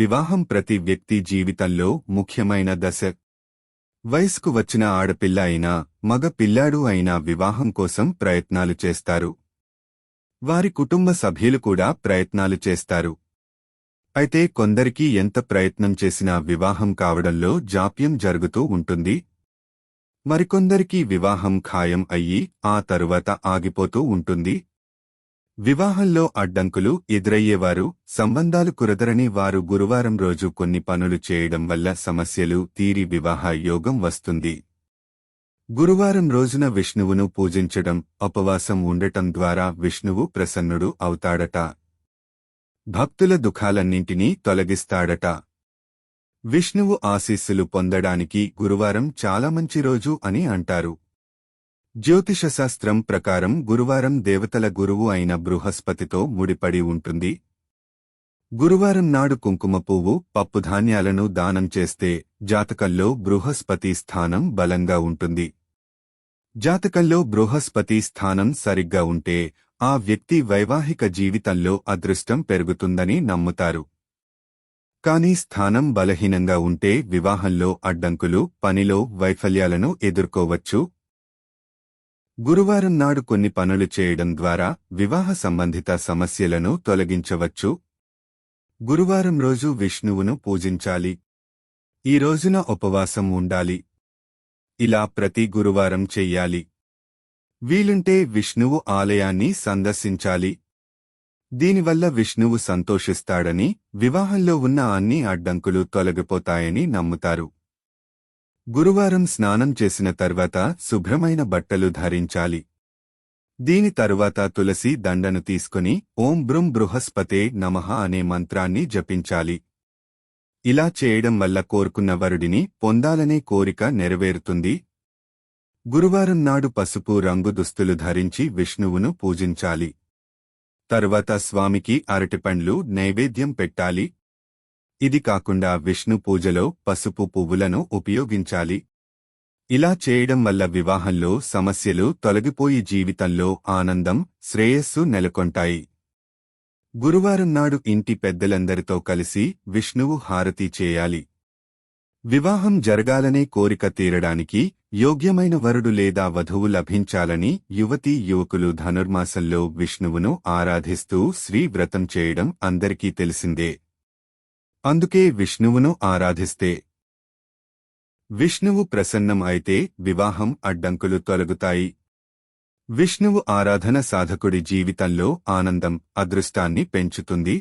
వివాహం ప్రతి వ్యక్తి జీవితంలో ముఖ్యమైన దశ. వయసుకు వచ్చిన ఆడపిల్ల అయినా మగ పిల్లాడు అయినా వివాహం కోసం ప్రయత్నాలు చేస్తారు. వారి కుటుంబ సభ్యులు కూడా ప్రయత్నాలు చేస్తారు. అయితే కొందరికి ఎంత ప్రయత్నం చేసినా వివాహం కావడంలో జాప్యం జరుగుతూ ఉంటుంది. మరికొందరికి వివాహం ఖాయం అయ్యి ఆ తరువాత ఆగిపోతూ ఉంటుంది. వివాహంలో అడ్డంకులు ఎదురయ్యేవారు, సంబంధాలు కుదరని వారు గురువారం రోజు కొన్ని పనులు చేయడం వల్ల సమస్యలు తీరి వివాహ యోగం వస్తుంది. గురువారం రోజున విష్ణువును పూజించడం, ఉపవాసం ఉండటం ద్వారా విష్ణువు ప్రసన్నుడు అవుతాడట. భక్తుల దుఃఖాలన్నింటినీ తొలగిస్తాడట. విష్ణువు ఆశీస్సులు పొందడానికి గురువారం చాలా మంచి రోజు అని అంటారు. జ్యోతిషశాస్త్రం ప్రకారం గురువారం దేవతల గురువు అయిన బృహస్పతితో ముడిపడి ఉంటుంది. గురువారం నాడు కుంకుమ పువ్వు, పప్పుధాన్యాలను దానం చేస్తే జాతకంలో బృహస్పతి స్థానం బలంగా ఉంటుంది. జాతకంలో బృహస్పతి స్థానం సరిగ్గా ఉంటే ఆ వ్యక్తి వైవాహిక జీవితంలో అదృష్టం పెరుగుతుందని నమ్ముతారు. కానీ స్థానం బలహీనంగా ఉంటే వివాహంలో అడ్డంకులు, పనిలో వైఫల్యాలను ఎదుర్కోవచ్చు. గురువారం నాడు కొన్ని పనులు చేయడం ద్వారా వివాహ సంబంధిత సమస్యలను తొలగించవచ్చు. గురువారం రోజు విష్ణువును పూజించాలి. ఈ రోజున ఉపవాసం ఉండాలి. ఇలా ప్రతి గురువారం చెయ్యాలి. వీలుంటే విష్ణువు ఆలయాన్ని సందర్శించాలి. దీనివల్ల విష్ణువు సంతోషిస్తాడని, వివాహంలో ఉన్న అన్ని అడ్డంకులు తొలగిపోతాయని నమ్ముతారు. గురువారం స్నానం చేసిన తర్వాత శుభ్రమైన బట్టలు ధరించాలి. దీని తరువాత తులసి దండను తీసుకుని ఓం బ్రుం బృహస్పతే నమః అనే మంత్రాన్ని జపించాలి. ఇలా చేయడం వల్ల కోరుకున్న వరుడిని పొందాలనే కోరిక నెరవేరుతుంది. గురువారం నాడు పసుపు రంగు దుస్తులు ధరించి విష్ణువును పూజించాలి. తరువాత స్వామికి అరటిపండ్లు నైవేద్యం పెట్టాలి. ఇది కాకుండా విష్ణు పూజలో పసుపు పువ్వులను ఉపయోగించాలి. ఇలా చేయడం వల్ల వివాహంలో సమస్యలు తొలగిపోయి జీవితంలో ఆనందం, శ్రేయస్సు నెలకొంటాయి. గురువారం నాడు ఇంటి పెద్దలందరితో కలిసి విష్ణువు హారతి చేయాలి. వివాహం జరగాలనే కోరిక తీరడానికి, యోగ్యమైన వరుడు లేదా వధువు లభించాలని యువతీ యువకులు ధనుర్మాసంలో విష్ణువును ఆరాధిస్తూ శ్రీ వ్రతం చేయడం అందరికీ తెలిసిందే. అందుకే విష్ణువును ఆరాధిస్తే విష్ణువు ప్రసన్నం అయితే వివాహం అడ్డంకులు తొలగుతాయి. విష్ణువు ఆరాధన సాధకుడి జీవితంలో ఆనందం, అదృష్టాన్ని పెంచుతుంది.